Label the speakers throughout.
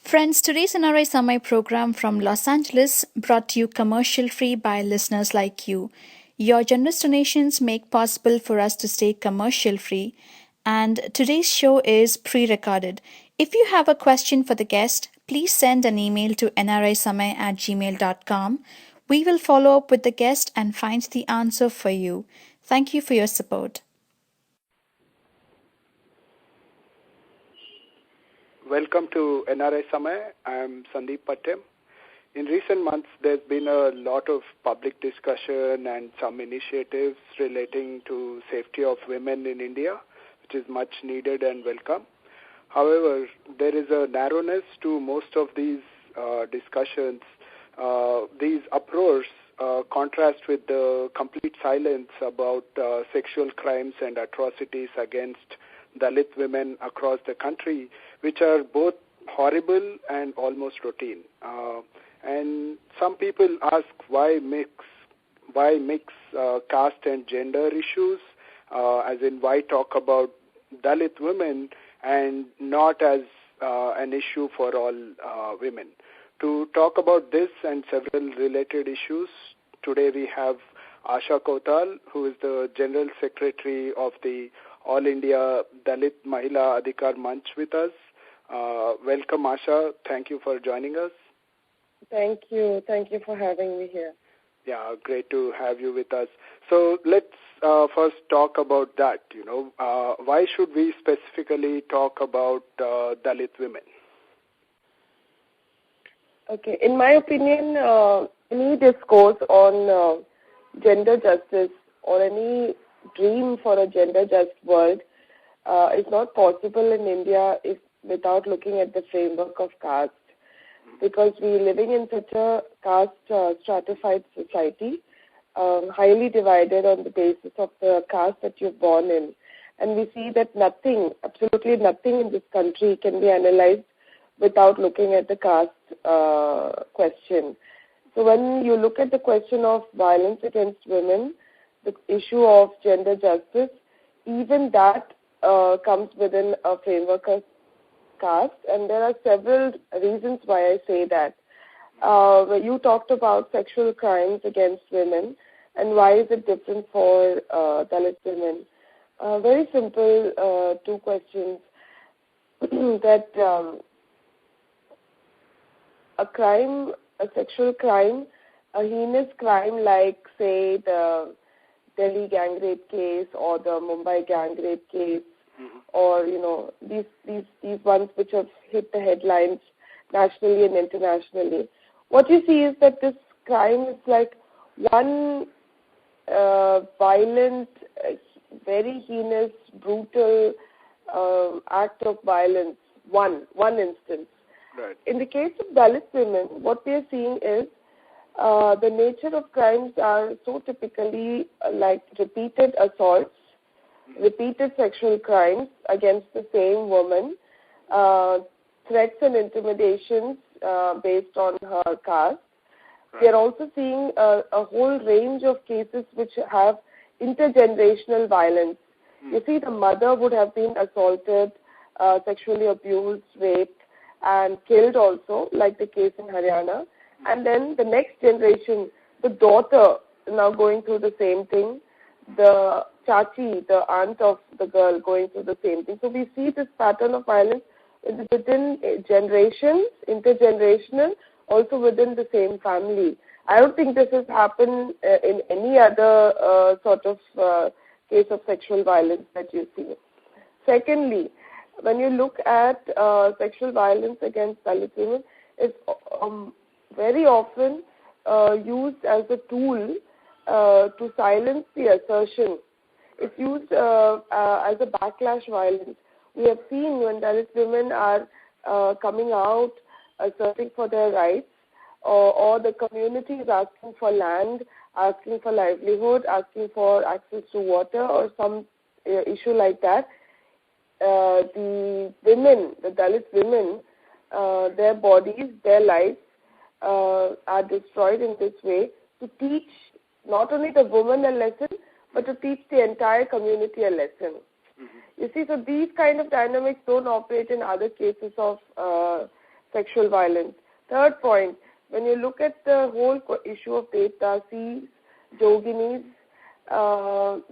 Speaker 1: Friends, today's NRI Samay program from Los Angeles brought to you commercial free by listeners like you. Your generous donations make possible for us to stay commercial free, and today's show is pre-recorded. If you have a question for the guest, please send an email to nrisamay@gmail.com. We will follow up with the guest and find the answer for you. Thank you for your support.
Speaker 2: Welcome to NRI Samay. I'm Sundeep Pattem. In recent months, there's been a lot of public discussion and some initiatives relating to safety of women in India, which is much needed and welcome. However, there is a narrowness to most of these discussions. These uproars contrast with the complete silence about sexual crimes and atrocities against Dalit women across the country, which are both horrible and almost routine. And some people ask why mix caste and gender issues, as in why talk about Dalit women and not as an issue for all women. To talk about this and several related issues, today we have Asha Kowtal, who is the General Secretary of the All India Dalit Mahila Adhikar Manch with us. Welcome, Asha. Thank you for joining us.
Speaker 3: Thank you. Thank you for having me here.
Speaker 2: Yeah, great to have you with us. So let's first talk about that. Why should we specifically talk about Dalit women?
Speaker 3: Okay. In my opinion, any discourse on gender justice or any dream for a gender-just world is not possible in India without looking at the framework of caste, because we're living in such a caste stratified society, highly divided on the basis of the caste that you're born in. And we see that nothing, absolutely nothing in this country can be analyzed without looking at the caste question. So when you look at the question of violence against women, the issue of gender justice, even that comes within a framework of caste, and there are several reasons why I say that. You talked about sexual crimes against women, and why is it different for Dalit women? Very simple, two questions. That a sexual crime, a heinous crime like, say, the Delhi gang rape case or the Mumbai gang rape case, or these ones which have hit the headlines nationally and internationally. What you see is that this crime is like one violent, very heinous, brutal act of violence. One instance.
Speaker 2: Right.
Speaker 3: In the case of Dalit women, what we are seeing is the nature of crimes are so typically like repeated assaults, repeated sexual crimes against the same woman, threats and intimidations based on her caste. We are also seeing a whole range of cases which have intergenerational violence. You see, the mother would have been assaulted, sexually abused, raped, and killed also, like the case in Haryana. And then the next generation, the daughter, now going through the same thing, the chachi, the aunt of the girl, going through the same thing. So we see this pattern of violence within generations, intergenerational, also within the same family. I don't think this has happened in any other sort of case of sexual violence that you see. Secondly, when you look at sexual violence against Dalit women, it's very often used as a tool to silence the assertion. It's used as a backlash violence. We have seen when Dalit women are coming out, asserting for their rights, or the community is asking for land, asking for livelihood, asking for access to water, or some issue like that. The women, the Dalit women, their bodies, their lives are destroyed in this way to teach not only the woman a lesson, but to teach the entire community a lesson. You see, so these kind of dynamics don't operate in other cases of sexual violence. Third point, when you look at the whole issue of Devdasis, Yoginis,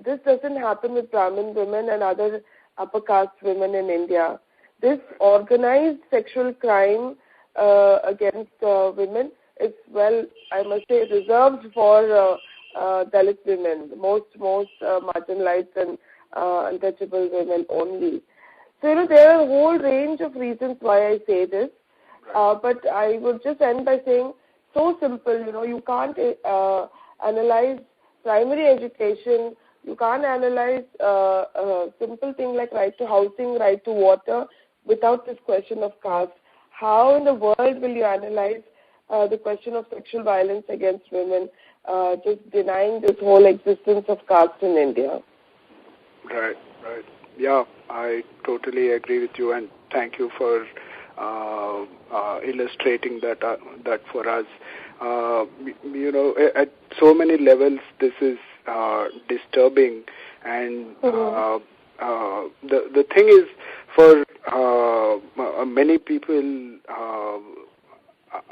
Speaker 3: this doesn't happen with Brahmin women and other upper caste women in India. This organized sexual crime against women is, well, I must say, reserved for Dalit women, the most marginalized and untouchable women only. So, there are a whole range of reasons why I say this. But I would just end by saying, so simple, you can't analyze primary education, you can't analyze a simple thing like right to housing, right to water without this question of caste. How in the world will you analyze the question of sexual violence against women, just denying this whole existence of caste in India?
Speaker 2: Right. Yeah, I totally agree with you, and thank you for illustrating that for us. At so many levels, this is disturbing, and the thing is, for many people,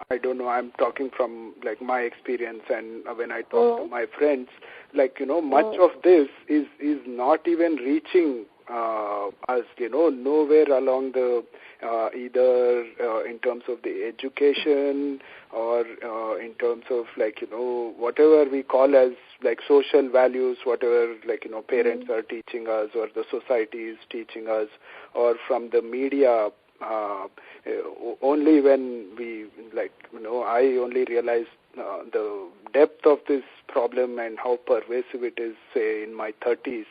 Speaker 2: I don't know, I'm talking from like my experience, and when I talk to my friends, much of this is not even reaching us, nowhere along the either in terms of the education or in terms of whatever we call as social values, whatever parents are teaching us or the society is teaching us, or from the media. Only when we I only realized the depth of this problem and how pervasive it is, say, in my 30s.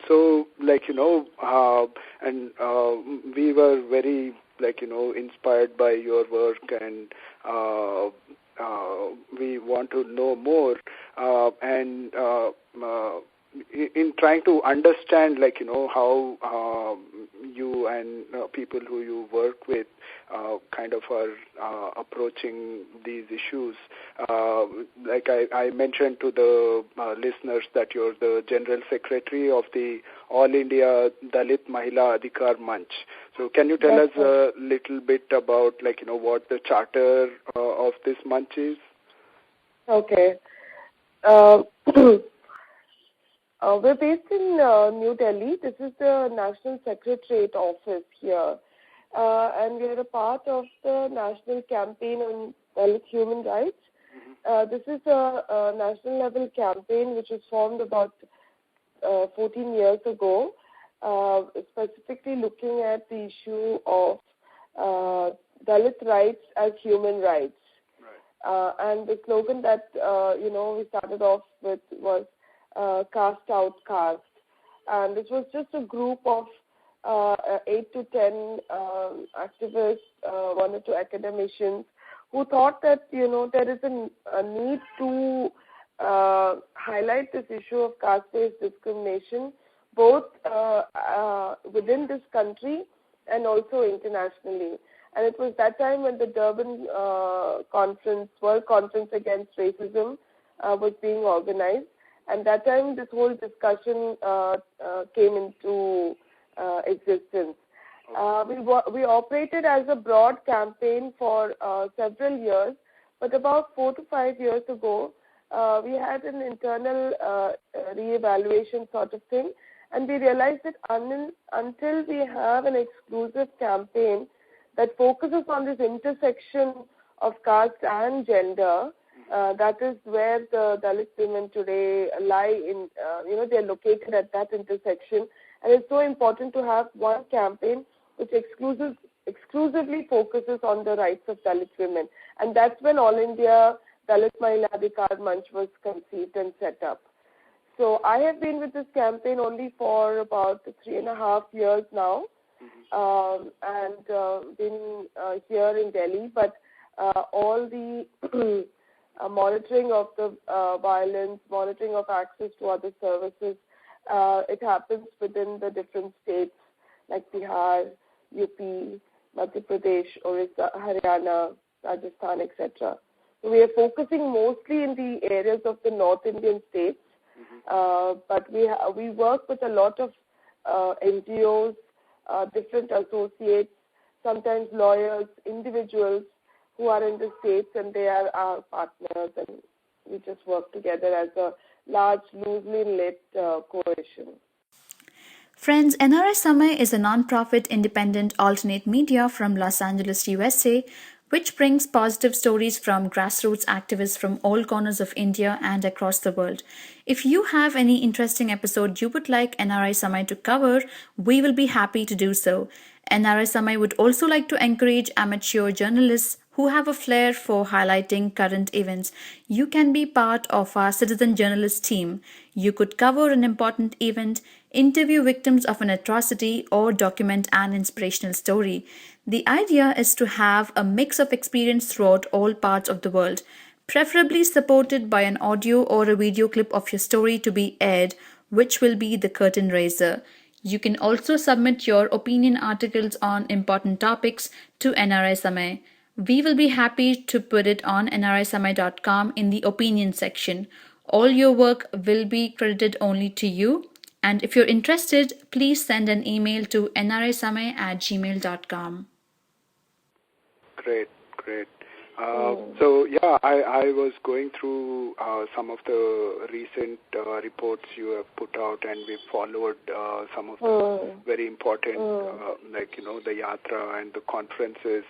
Speaker 2: So, and we were very, inspired by your work, and we want to know more. And in trying to understand, how you and people who you work with kind of are approaching these issues. I mentioned to the listeners that you're the General Secretary of the All India Dalit Mahila Adhikar Manch. So can you tell us a little bit about, what the charter of this Manch is?
Speaker 3: Okay. We're based in New Delhi. This is the National Secretariat office here. And we are a part of the National Campaign on Dalit Human Rights. This is a national level campaign which was formed about 14 years ago, specifically looking at the issue of Dalit rights as human rights. Right. And the slogan that, we started off with was Caste out caste. And this was just a group of 8 to 10 activists, 1 or 2 academicians who thought that, there is a need to highlight this issue of caste-based discrimination both within this country and also internationally. And it was that time when the Durban World Conference Against Racism was being organized. And that time this whole discussion came into existence. We operated as a broad campaign for several years, but about 4 to 5 years ago, we had an internal re-evaluation sort of thing, and we realized that until we have an exclusive campaign that focuses on this intersection of caste and gender, that is where the Dalit women today lie in, they're located at that intersection. And it's so important to have one campaign which exclusively focuses on the rights of Dalit women. And that's when All India Dalit Mahila Adhikar Munch was conceived and set up. So I have been with this campaign only for about 3.5 years now, and been here in Delhi. But all the monitoring of the violence, monitoring of access to other services, it happens within the different states like Bihar, UP, Madhya Pradesh, Orissa, Haryana, Rajasthan, etc. So we are focusing mostly in the areas of the North Indian states, but we work with a lot of NGOs, different associates, sometimes lawyers, individuals who are in the States, and they are our partners, and we just work together as a large, loosely knit coalition.
Speaker 1: Friends, NRI Samay is a non-profit independent alternate media from Los Angeles, USA, which brings positive stories from grassroots activists from all corners of India and across the world. If you have any interesting episode you would like NRI Samay to cover, we will be happy to do so. NRI Samay would also like to encourage amateur journalists who have a flair for highlighting current events. You can be part of our citizen journalist team. You could cover an important event, interview victims of an atrocity, or document an inspirational story. The idea is to have a mix of experience throughout all parts of the world, preferably supported by an audio or a video clip of your story to be aired, which will be the curtain raiser. You can also submit your opinion articles on important topics to NRI Samay. We will be happy to put it on nrisamay.com in the opinion section. All your work will be credited only to you. And if you're interested, please send an email to nrisamay@gmail.com.
Speaker 2: Great. So yeah, I was going through some of the recent reports you have put out, and we followed some of the very important, like the yatra and the conferences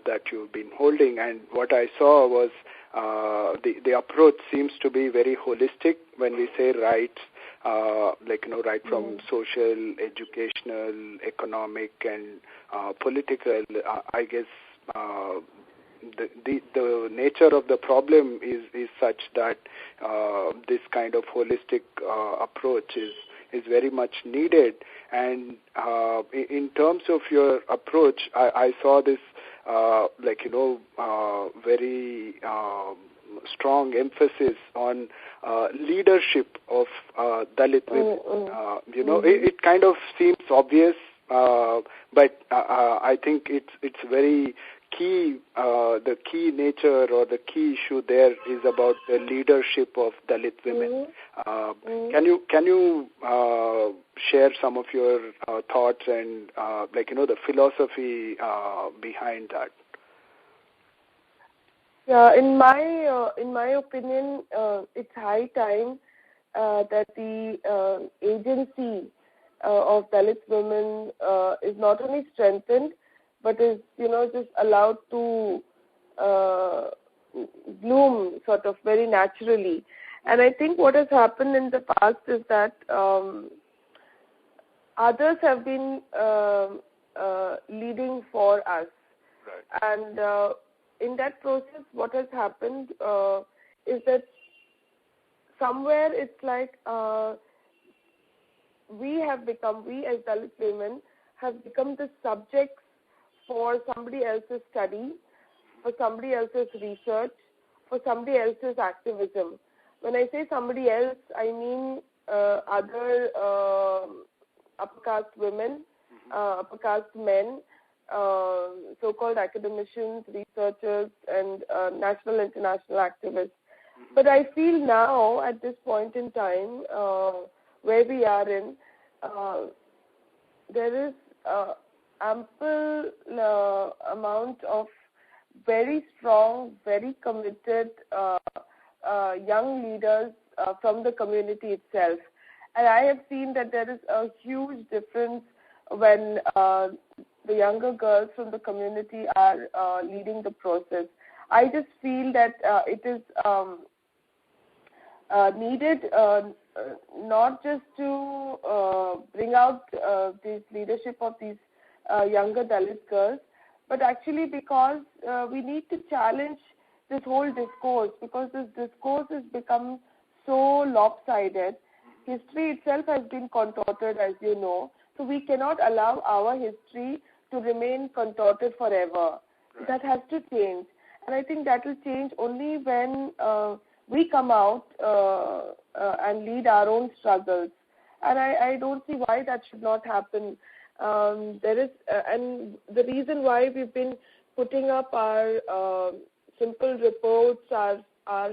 Speaker 2: that you've been holding. And what I saw was the approach seems to be very holistic when we say rights. Right from social, educational, economic, and political. I guess the nature of the problem is such that this kind of holistic approach is very much needed. And in terms of your approach, I saw this very strong emphasis on leadership of Dalit women. It kind of seems obvious, but I think it's very key. The key nature or the key issue there is about the leadership of Dalit women. Can you share some of your thoughts and the philosophy behind that?
Speaker 3: Yeah, in my opinion, it's high time that the agency of Dalit women is not only strengthened, but is just allowed to bloom sort of very naturally. And I think what has happened in the past is that others have been leading for us,
Speaker 2: right.
Speaker 3: And in that process, what has happened is that somewhere it's like we as Dalit women have become the subjects for somebody else's study, for somebody else's research, for somebody else's activism. When I say somebody else, I mean other upper caste women, upper caste men, so-called academicians, researchers, and national, international activists. But I feel now, at this point in time, where we are in, there is ample amount of very strong, very committed young leaders from the community itself. And I have seen that there is a huge difference when the younger girls from the community are leading the process. I just feel that it is needed not just to bring out this leadership of these younger Dalit girls, but actually because we need to challenge this whole discourse, because this discourse has become so lopsided. History itself has been contorted, as you know, so we cannot allow our history to remain contorted forever. Right. That has to change. And I think that will change only when we come out and lead our own struggles. And I don't see why that should not happen. There is, and the reason why we've been putting up our simple reports, our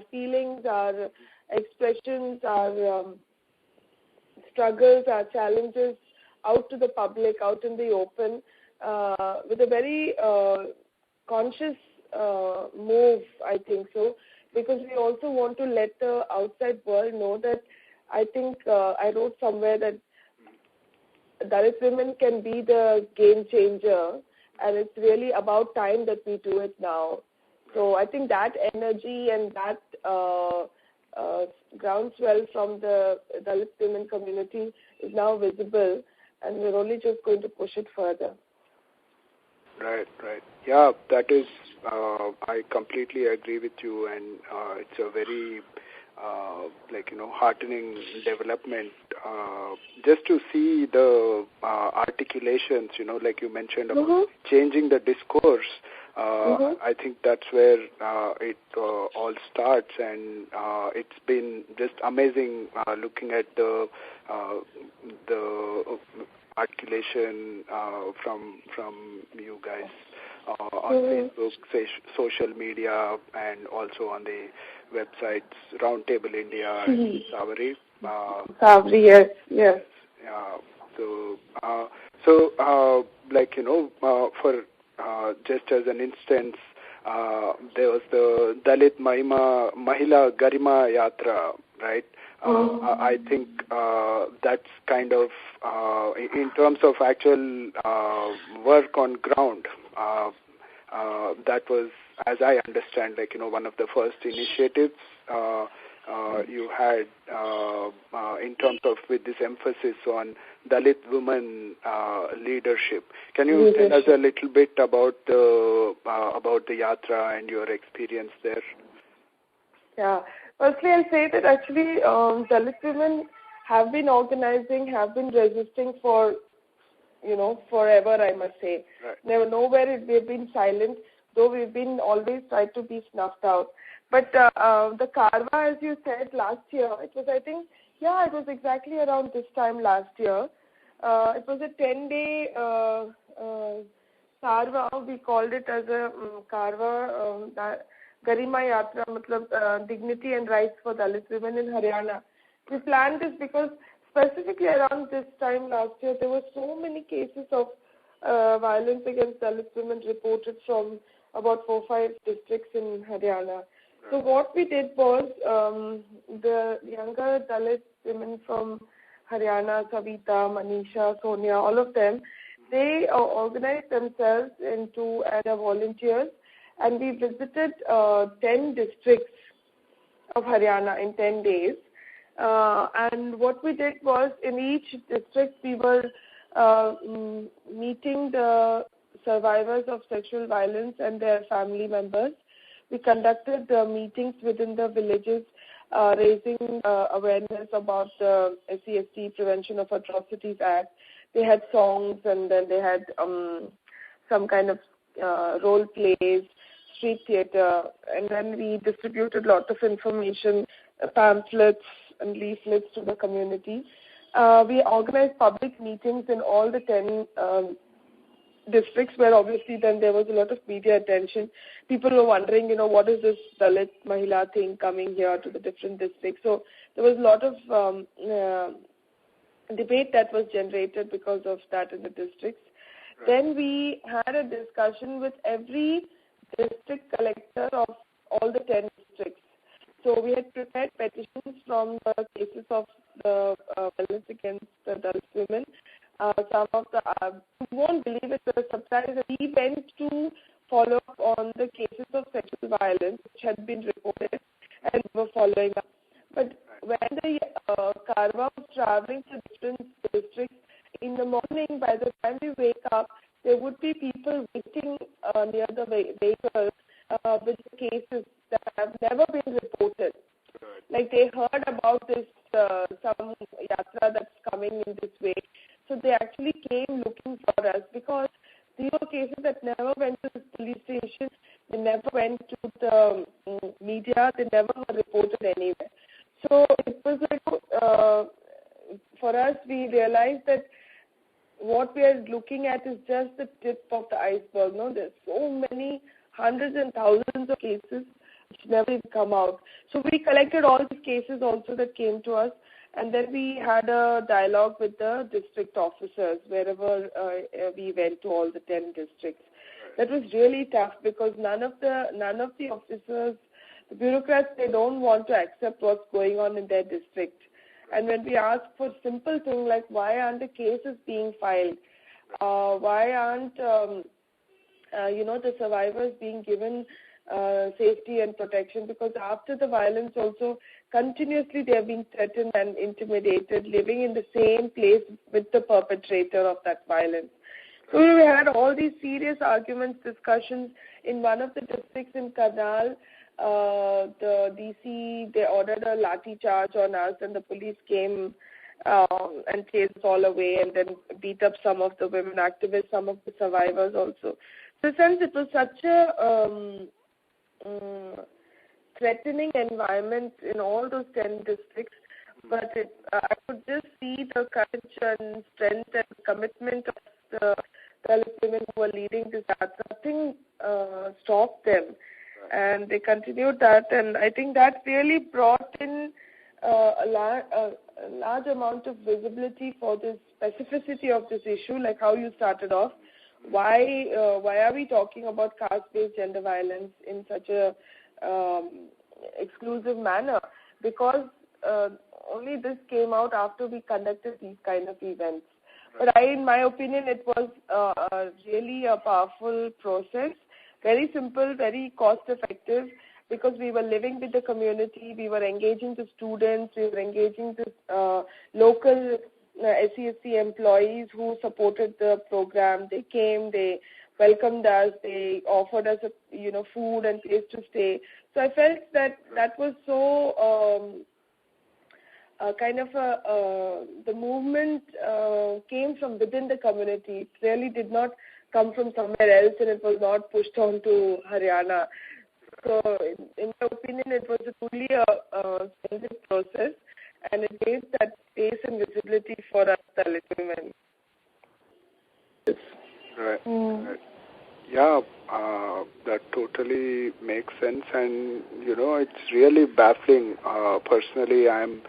Speaker 3: feelings, our expressions, our struggles, our challenges out to the public, out in the open, with a very conscious move, I think so, because we also want to let the outside world know that I think I wrote somewhere that Dalit women can be the game changer, and it's really about time that we do it now. So I think that energy and that groundswell from the Dalit women community is now visible, and we're only just going to push it further.
Speaker 2: Right. Yeah, that is, I completely agree with you, and it's a very, heartening development. Just to see the articulations, like you mentioned about changing the discourse, I think that's where it all starts, and it's been just amazing looking at the articulation from you guys on Facebook, social media, and also on the websites, Roundtable India and Savary.
Speaker 3: Savary, yes.
Speaker 2: Yeah. For just as an instance, there was the Dalit Mahila Yatra, right? I think that's kind of, in terms of actual work on ground, that was, as I understand, one of the first initiatives you had in terms of with this emphasis on Dalit women leadership. Can you tell us a little bit about the yatra and your experience there?
Speaker 3: Yeah. Firstly, I'll say that actually Dalit women have been organizing, have been resisting for, forever, I must say.
Speaker 2: Right.
Speaker 3: Nowhere we've been silent, though we've been always tried to be snuffed out. But the Karwa, as you said, last year, it was exactly around this time last year. It was a 10-day Karwa. We called it as a Karwa, Garima Yatra, matlab, dignity and rights for Dalit women in Haryana. We planned this because specifically around this time last year, there were so many cases of violence against Dalit women reported from about 4-5 districts in Haryana. So what we did was the younger Dalit women from Haryana, Savita, Manisha, Sonia, all of them, they organized themselves into volunteers, and we visited 10 districts of Haryana in 10 days. And what we did was, in each district, we were meeting the survivors of sexual violence and their family members. We conducted meetings within the villages, raising awareness about the SC/ST Prevention of Atrocities Act. They had songs, and then they had some kind of role plays, street theater, and then we distributed a lot of information, pamphlets and leaflets to the community. We organized public meetings in all the 10 districts, where obviously then there was a lot of media attention. People were wondering, what is this Dalit Mahila thing coming here to the different districts? So there was a lot of debate that was generated because of that in the districts. Right. Then we had a discussion with every district collector of all the 10 districts. So we had prepared petitions from the cases of the violence against the Dalit women. Some of the, you won't believe it, the surprise, we went to follow up on the cases of sexual violence which had been reported, and we were following up. But when the Karwa was traveling to different districts, in the morning, by the time we wake up, there would be people waiting near the vehicle with cases that have never been reported. Like they heard about this, some yatra that's coming in this way. So they actually came looking for us, because these were cases that never went to the police station, they never went to the media, they never were reported anywhere. So it was like, for us, we realized that what we are looking at is just the tip of the iceberg. No, there's so many hundreds and thousands of cases which never even come out. So we collected all these cases also that came to us, And then we had a dialogue with the district officers wherever we went to all the 10 districts. That was really tough because none of the officers, the bureaucrats, they don't want to accept what's going on in their district. And when we ask for simple things like why aren't the cases being filed, why aren't the survivors being given safety and protection, because after the violence also continuously they are being threatened and intimidated, living in the same place with the perpetrator of that violence. So we had all these serious arguments, discussions. In one of the districts in Karnal, the DC, they ordered a lathi charge on us, and the police came and chased us all away and then beat up some of the women activists, some of the survivors also. So in a sense, it was such a threatening environment in all those 10 districts, but I could just see the courage and strength and commitment of the Dalit women who were leading this yatra. Nothing stopped them, and they continued that, and I think that really brought in a large amount of visibility for this specificity of this issue, like how you started off. Why are we talking about caste-based gender violence in such a exclusive manner? Because only this came out after we conducted these kind of events. But in my opinion, it was really a powerful process, very simple, very cost-effective, because we were living with the community, we were engaging the students, we were engaging the local SCSC employees who supported the program. They came, they welcomed us, they offered us food and place to stay. So I felt that was so the movement came from within the community. It really did not come from somewhere else, and it was not pushed on to Haryana. So in my opinion, it was truly a splendid process, and it gave that space and visibility for us Dalit women.
Speaker 2: Right. Right. Yeah, that totally makes sense, and it's really baffling. Personally, I'm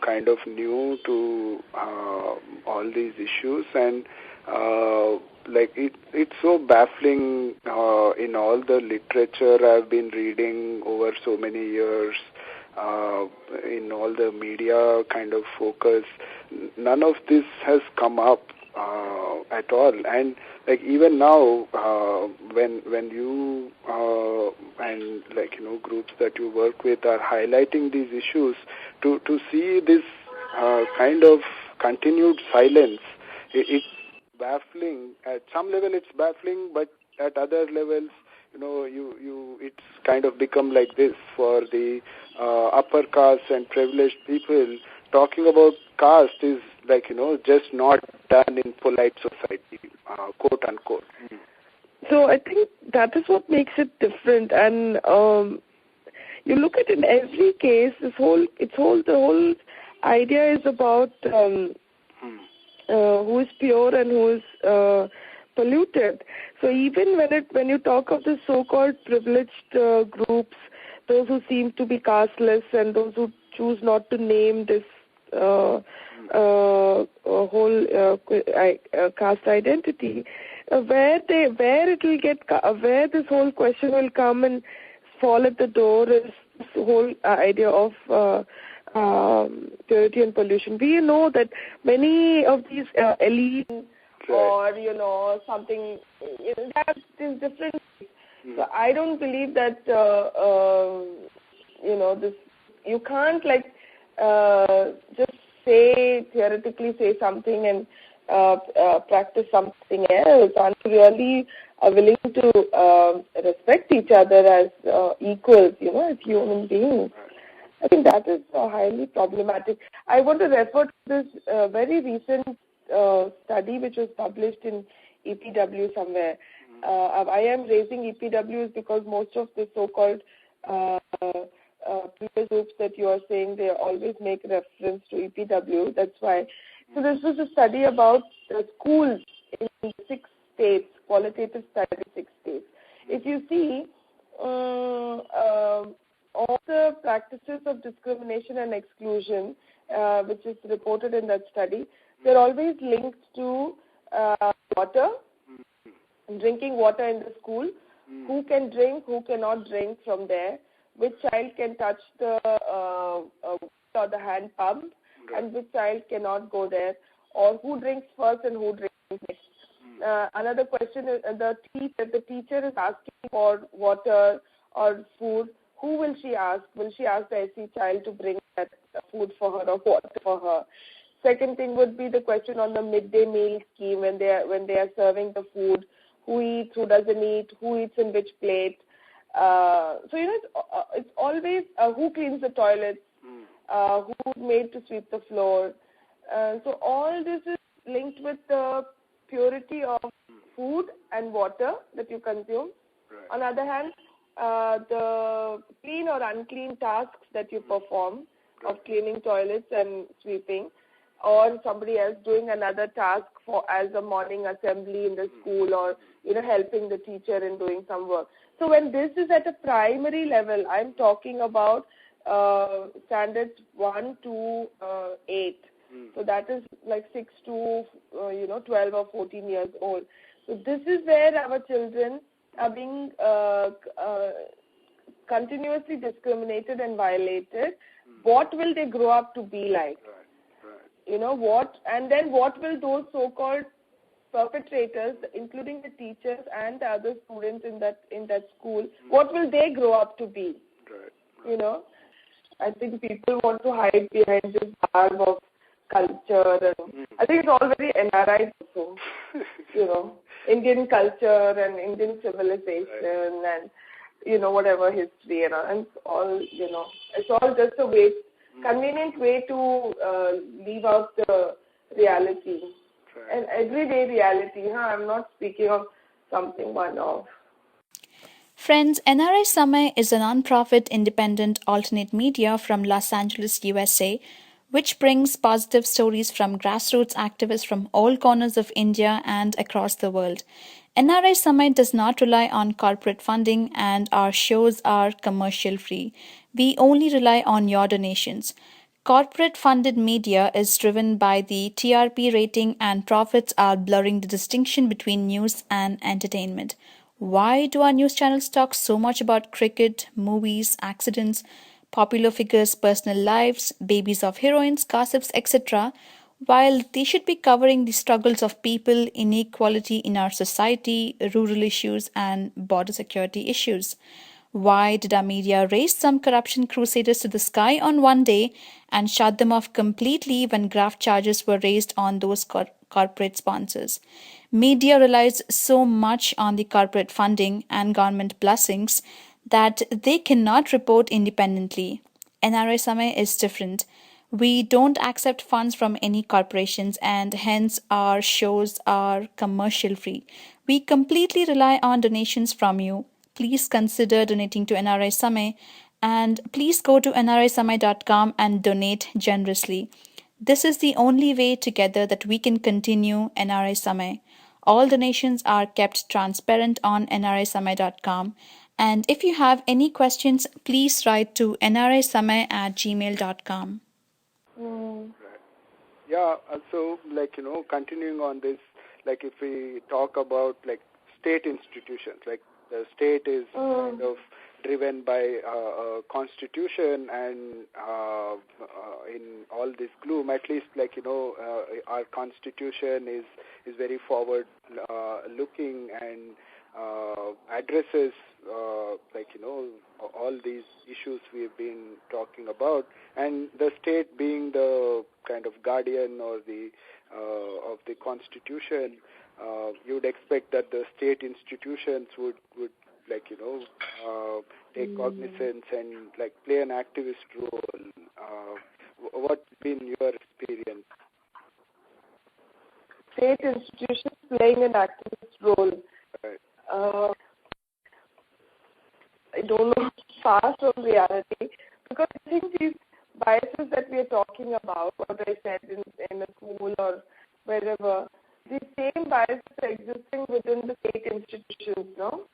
Speaker 2: kind of new to all these issues, and it's so baffling in all the literature I've been reading over so many years, in all the media kind of focus. None of this has come up at all, and even now when you and groups that you work with are highlighting these issues, to see this kind of continued silence, it's baffling. At some level it's baffling, but at other levels it's kind of become like this for the upper caste and privileged people. Talking about caste is just not done in polite society, quote unquote.
Speaker 3: So I think that is what makes it different, and you look at in every case, the whole idea is about who is pure and who is polluted. So even when you talk of the so-called privileged groups, those who seem to be casteless and those who choose not to name this whole caste identity, where this whole question will come and fall at the door is this whole idea of purity and pollution. We know that many of these elite or something, that is different. So I don't believe that this, you can't just theoretically say something and practice something else. Aren't you really willing to respect each other as equals, as human beings? I think that is highly problematic. I want to refer to this very recent study which was published in EPW somewhere. I am raising EPWs because most of the so-called previous groups that you are saying, they always make reference to EPW. That's why. So this was a study about schools in 6 states, qualitative study in 6 states. If you see, all the practices of discrimination and exclusion, which is reported in that study, they're always linked to water, drinking water in the school, who can drink, who cannot drink from there, which child can touch the or the hand pump, and which child cannot go there, or who drinks first and who drinks next. Another question is the teacher is asking for water or food. Who will she ask? Will she ask the SC child to bring that food for her or water for her? Second thing would be the question on the midday meal scheme when they are serving the food. Who eats, who doesn't eat, who eats in which plate. So, it's always who cleans the toilets, who's made to sweep the floor. So all this is linked with the purity of food and water that you consume.
Speaker 2: Right.
Speaker 3: On the other hand, the clean or unclean tasks that you perform of cleaning toilets and sweeping, or somebody else doing another task as a morning assembly in the school, or helping the teacher in doing some work. So when this is at a primary level, I'm talking about standards 1 to 8. So that is like 6 to 12 or 14 years old. So this is where our children are being continuously discriminated and violated. What will they grow up to be like? What will those so-called perpetrators, including the teachers and the other students in that school, what will they grow up to be? I think people want to hide behind this garb of culture, and I think it's all very NRI also. Indian culture and Indian civilization and whatever history and it's all it's all just a convenient way to leave out the reality. An everyday reality. I'm not speaking of something one-off.
Speaker 1: Friends, NRI Samay is a non-profit independent alternate media from Los Angeles, USA, which brings positive stories from grassroots activists from all corners of India and across the world. NRI Samay does not rely on corporate funding, and our shows are commercial free. We only rely on your donations. Corporate funded media is driven by the TRP rating, and profits are blurring the distinction between news and entertainment. Why do our news channels talk so much about cricket, movies, accidents, popular figures' personal lives, babies of heroines, gossips, etc., while they should be covering the struggles of people, inequality in our society, rural issues, and border security issues? Why did our media raise some corruption crusaders to the sky on one day and shut them off completely when graft charges were raised on those corporate sponsors? Media relies so much on the corporate funding and government blessings that they cannot report independently. NRI Samay is different. We don't accept funds from any corporations, and hence our shows are commercial free. We completely rely on donations from you. Please consider donating to NRI Samay, and please go to nrisamay.com and donate generously. This is the only way together that we can continue NRI Samay. All donations are kept transparent on nrisamay.com. And if you have any questions, please write to nrisamay@gmail.com.
Speaker 2: Yeah, also, continuing on this, if we talk about, state institutions, the state is kind of driven by a constitution, and in all this gloom, at least, our constitution is very forward looking and addresses all these issues we've been talking about, and the state being the kind of guardian or the of the constitution, you would expect that the state institutions would take cognizance and play an activist role. What's been your experience?
Speaker 3: State institutions playing an activist role.
Speaker 2: Right.
Speaker 3: I don't know, far from reality, because I think these biases that we are talking about, what I said in a school or wherever, these same biases are existing within the state institutions, no?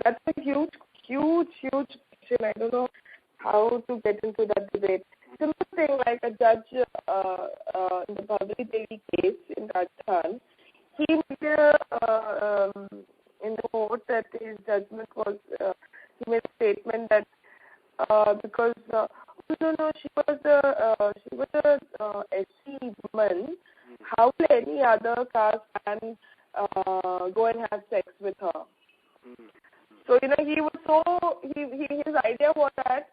Speaker 3: That's a huge question. I don't know how to get into that debate. Similar thing like a judge in the Bhavri Devi case in Rajasthan, he made in the court that his judgment was, he made a statement that because she was a SC woman, how will any other caste man go and have sex with her? So he was so his idea was that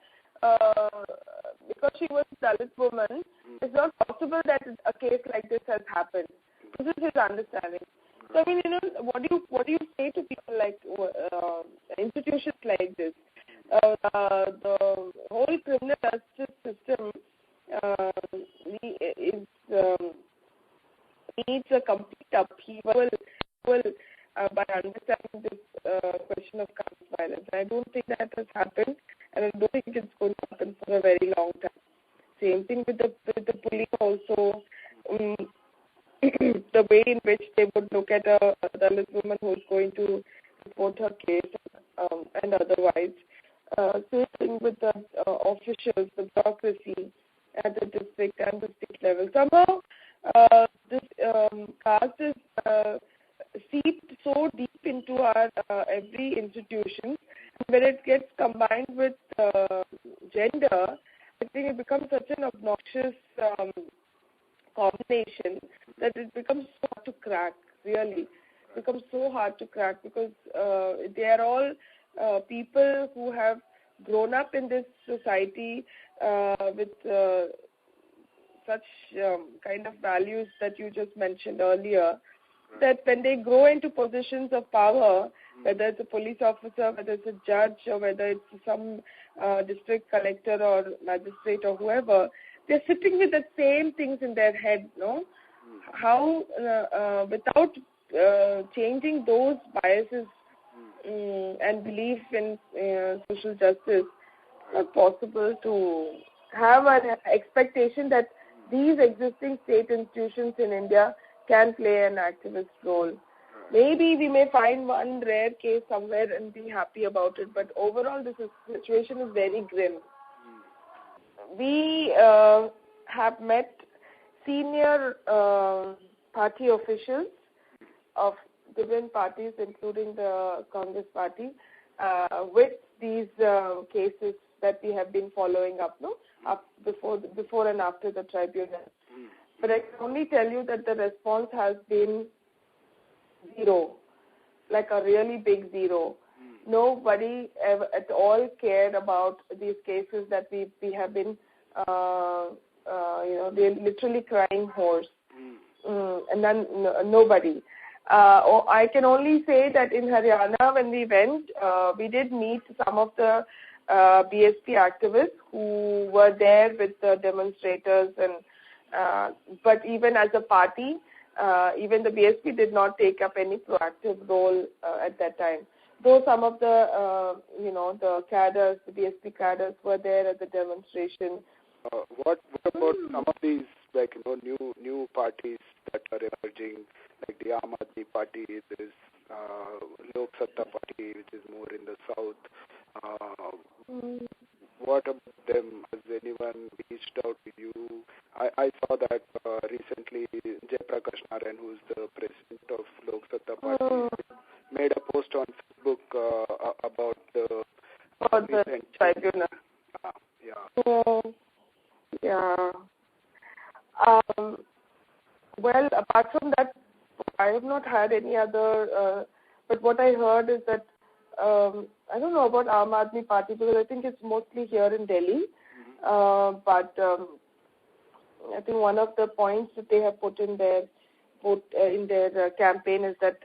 Speaker 3: because she was a Dalit woman, it's not possible that a case like this has happened. This is his understanding. So what do you say to people like institutions like this? The whole criminal justice system needs a complete upheaval by understanding this question of caste violence. I don't think that has happened, and I don't think it's going to happen for a very long time. Same thing with the police also. The way in which they would look at a Dalit woman who is going to report her case and otherwise. Same thing with the officials, the bureaucracy at the district and the state level. Somehow this caste is seeped so deep into our every institution. When it gets combined with gender, I think it becomes such an obnoxious combination that it becomes so hard to crack, really. It becomes so hard to crack because they are all people who have grown up in this society with such kind of values that you just mentioned earlier, that when they grow into positions of power, whether it's a police officer, whether it's a judge, or whether it's some district collector or magistrate or whoever, they're sitting with the same things in their head, no? How, without changing those biases and belief in social justice, not possible to have an expectation that these existing state institutions in India can play an activist role. Maybe we may find one rare case somewhere and be happy about it, but overall this situation is very grim. We have met senior party officials of different parties, including the Congress party, with these cases that we have been following up, up before and after the tribunal. But I can only tell you that the response has been zero, like a really big zero. Nobody ever at all cared about these cases that we have been, they're literally crying hoarse. And then nobody. I can only say that in Haryana, when we went, we did meet some of the BSP activists who were there with the demonstrators, and but even as a party, even the BSP did not take up any proactive role at that time. Though some of the, the cadres, the BSP cadres were there at the demonstration.
Speaker 2: What about some of these, new parties that are emerging, like the Aam Aadmi Party, there is Lok Satta Party, which is more in the south. What about them? Has anyone reached out to you? I saw that recently Jay Prakash Narayan, who is the president of Lok Satta Party, made a post on Facebook about the
Speaker 3: tribunal. Well, apart from that, I have not had any other, but what I heard is that, I don't know about Aam Aadmi Party because I think it's mostly here in Delhi, but I think one of the points that they have put in their campaign is that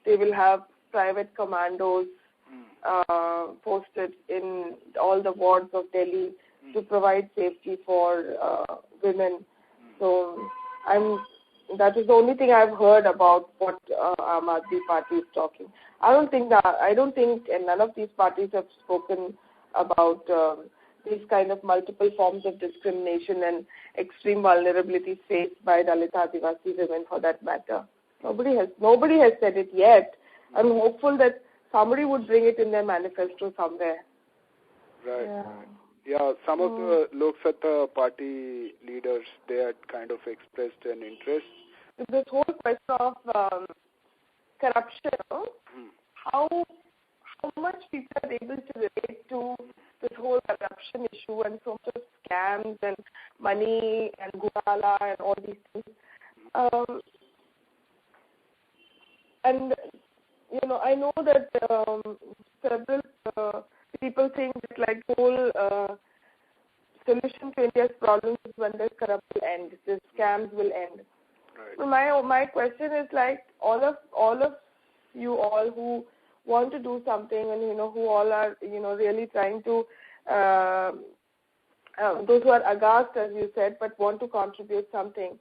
Speaker 3: they will have private commandos posted in all the wards of Delhi to provide safety for women. So that is the only thing I've heard about what Aam Aadmi Party is talking. I don't think, and none of these parties have spoken about these kind of multiple forms of discrimination and extreme vulnerability faced by Dalit Adivasi women, for that matter. Nobody has said it yet. I'm hopeful that somebody would bring it in their manifesto somewhere.
Speaker 2: Right.
Speaker 3: Yeah.
Speaker 2: Yeah, some of the Lok Sabha party leaders, they had kind of expressed an interest.
Speaker 3: This whole question of corruption, how much people are able to relate to this whole corruption issue and so much of scams and money and gulala and all these things. And, I know that several people think that like whole solution to India's problems is when the corruption will end, the scams will end.
Speaker 2: Right.
Speaker 3: So my question is like all of you all who want to do something and who all are really trying to those who are aghast, as you said, but want to contribute something.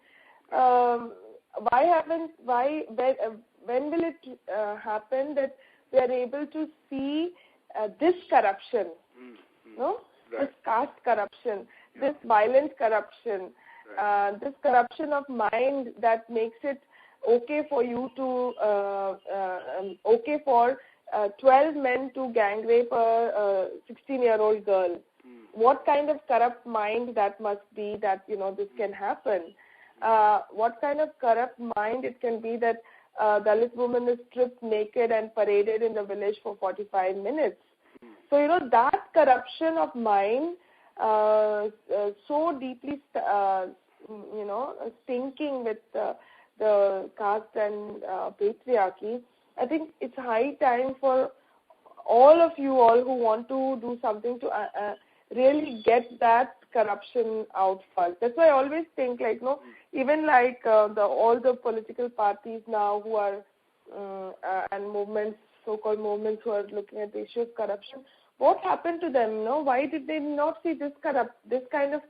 Speaker 3: When will it happen that we are able to see this corruption,
Speaker 2: Right.
Speaker 3: this caste corruption, this violent corruption, this corruption of mind that makes it okay for you to, okay for 12 men to gang rape a 16-year-old girl. What kind of corrupt mind that must be that, this can happen? What kind of corrupt mind it can be that Dalit woman is stripped naked and paraded in the village for 45 minutes? So, that corruption of mind, so deeply, stinking with the caste and patriarchy, I think it's high time for all of you all who want to do something to really get that corruption out first. That's why I always think even like all the political parties now who are and movements, so-called movements who are looking at the issue of corruption, what happened to them? Why did they not see this kind of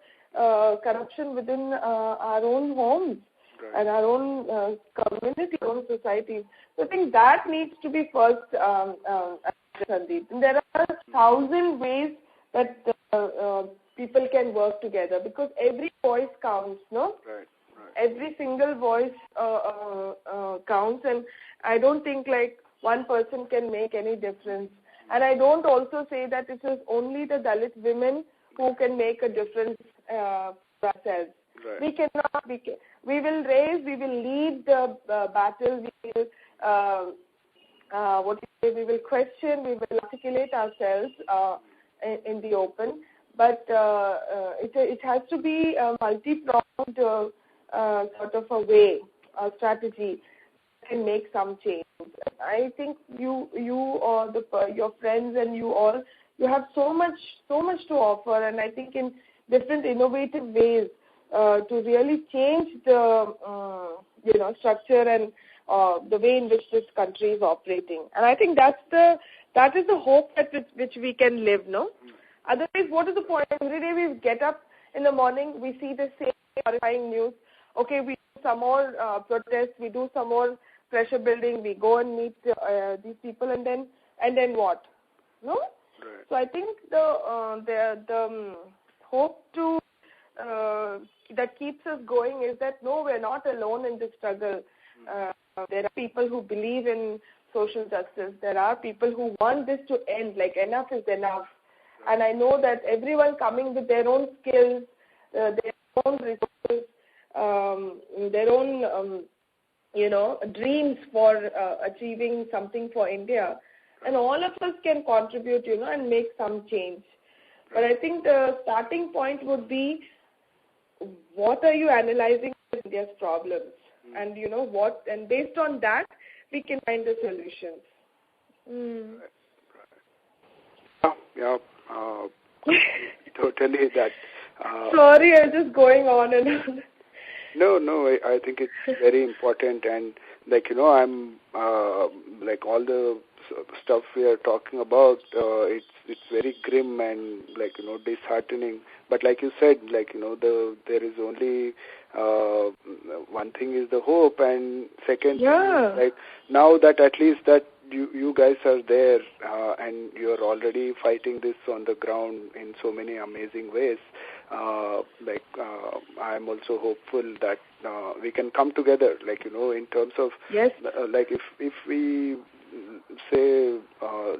Speaker 3: corruption within our own homes?
Speaker 2: Right.
Speaker 3: And our own community, our own societies. So I think that needs to be first, Sandeep. And there are 1,000 ways that people can work together because every voice counts, no?
Speaker 2: Right.
Speaker 3: Every single voice counts, and I don't think like one person can make any difference. And I don't also say that it is only the Dalit women who can make a difference for ourselves.
Speaker 2: Right.
Speaker 3: We cannot. We will lead the battle. We will, we will question. We will articulate ourselves in the open. But it has to be a multi-pronged sort of a way, a strategy that can make some change. I think you or your friends and you all, you have so much to offer, and I think in different innovative ways to really change the structure and the way in which this country is operating. And I think that is the hope at which we can live, no? Otherwise, what is the point? Every day we get up in the morning, we see the same horrifying news. Okay, we do some more protests, we do some more pressure building, we go and meet these people, and then what? No?
Speaker 2: Right.
Speaker 3: So I think the hope to that keeps us going is that no, we're not alone in this struggle. There are people who believe in social justice. There are people who want this to end, like enough is enough. And I know that everyone coming with their own skills, their own resources, their own, dreams for achieving something for India. And all of us can contribute, and make some change. But I think the starting point would be, what are you analyzing as India's problems? And and based on that, we can find the solutions.
Speaker 2: Yeah. Totally that.
Speaker 3: Sorry, I'm just going on and on.
Speaker 2: No, I think it's very important, and I'm like all the stuff we are talking about, it's very grim and disheartening. But like you said, there is only one thing is the hope, and second thing is, now that at least that you guys are there and you're already fighting this on the ground in so many amazing ways. I'm also hopeful that we can come together, in terms of, if we say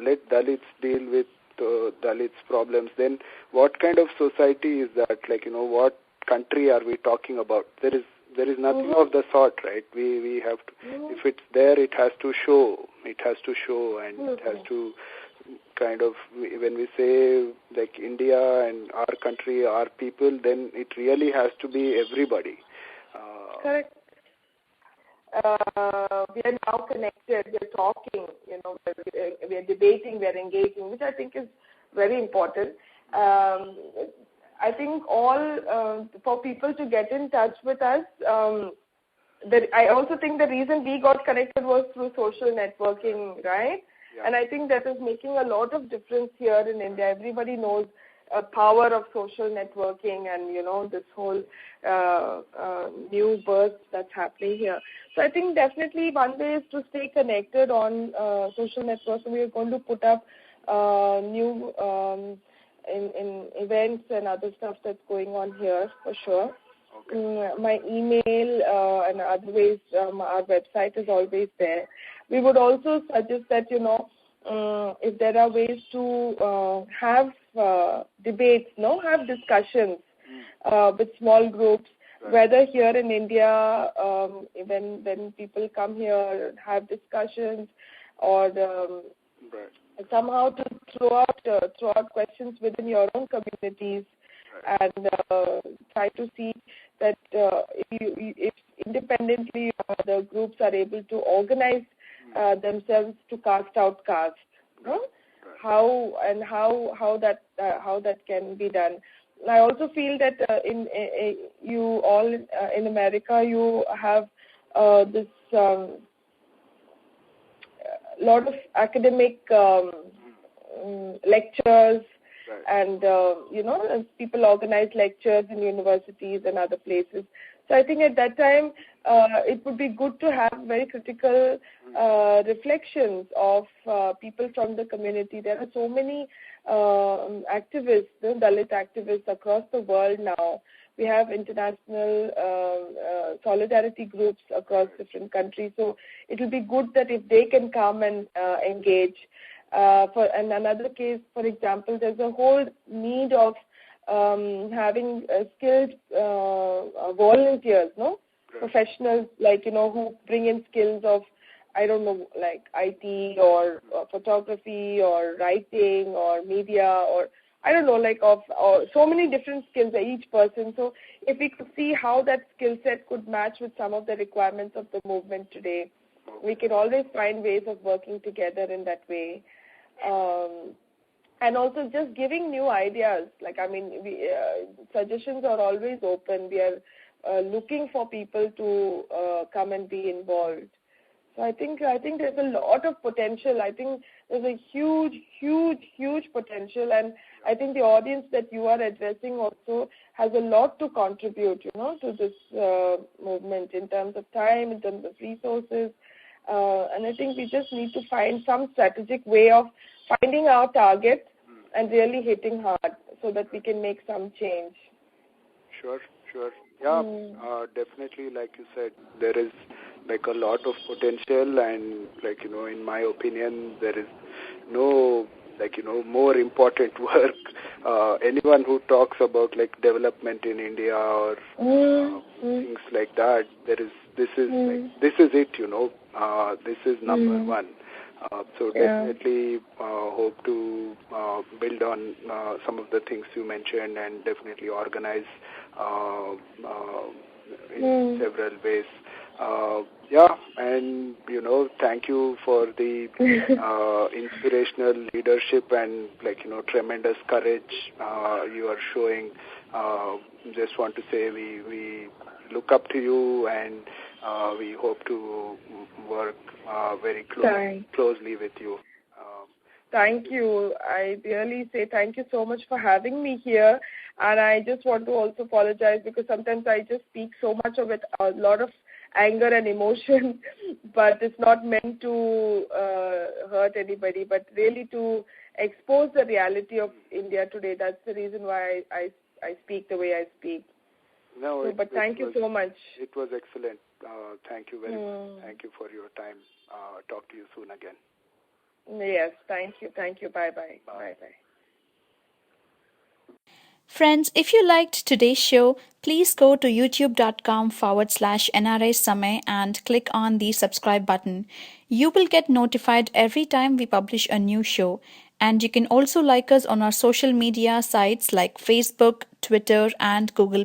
Speaker 2: let Dalits deal with Dalits' problems, then what kind of society is that? Like, what country are we talking about? There is nothing of the sort, right? We have to, if it's there, it has to show. It has to show, and it has to kind of, when we say like India and our country, our people, then it really has to be everybody.
Speaker 3: Correct. We are now connected, we are talking, we are debating, we are engaging, which I think is very important. I think for people to get in touch with us, I also think the reason we got connected was through social networking, right? Yeah. And I think that is making a lot of difference here in India. Everybody knows power of social networking and, this whole new burst that's happening here. So I think definitely one way is to stay connected on social networks. So we are going to put up new in events and other stuff that's going on here for sure. Okay. My email and other ways, our website is always there. We would also suggest that, if there are ways to have debates, have discussions with small groups, right. Whether here in India, when people come here and have discussions, or right. somehow to throw out questions within your own communities, right. and try to see that if independently the groups are able to organize themselves to cast out caste, right. how that can be done. I also feel that you all in America, you have this lot of academic lectures, right. and people organize lectures in universities and other places. So I think at that time it would be good to have very critical reflections of people from the community. There are so many activists, Dalit activists across the world now. We have international solidarity groups across different countries. So it will be good that if they can come and engage. And another case, for example, there's a whole need of having skilled volunteers, right. Professionals, who bring in skills of, I don't know, like IT or photography or writing or media or I don't know, or so many different skills at each person. So if we could see how that skill set could match with some of the requirements of the movement today, we can always find ways of working together in that way. And also just giving new ideas. Suggestions are always open. We are looking for people to come and be involved. So I think there's a lot of potential. I think there's a huge potential, and I think the audience that you are addressing also has a lot to contribute, to this movement in terms of time, in terms of resources, and I think we just need to find some strategic way of finding our target and really hitting hard so that we can make some change.
Speaker 2: Sure. Yeah, definitely, like you said, there is a lot of potential, and in my opinion, there is no more important work. Anyone who talks about development in India or things like that, this is it. This is number one. So definitely hope to build on some of the things you mentioned, and definitely organize in several ways. And thank you for the inspirational leadership and tremendous courage you are showing. Just want to say we look up to you, and we hope to work very closely with you.
Speaker 3: Thank you. I really say thank you so much for having me here. And I just want to also apologize because sometimes I just speak so much of it, a lot of anger and emotion, but it's not meant to hurt anybody, but really to expose the reality of India today. That's the reason why I speak the way I speak.
Speaker 2: No,
Speaker 3: but thank you so much.
Speaker 2: It was excellent. Thank you very much. Thank you for your time. Talk to you soon again.
Speaker 3: Yes, thank you. Bye-bye. Bye-bye.
Speaker 1: Friends, if you liked today's show, please go to youtube.com/NRI Samay and click on the subscribe button. You will get notified every time we publish a new show. And you can also like us on our social media sites like Facebook, Twitter, and Google+.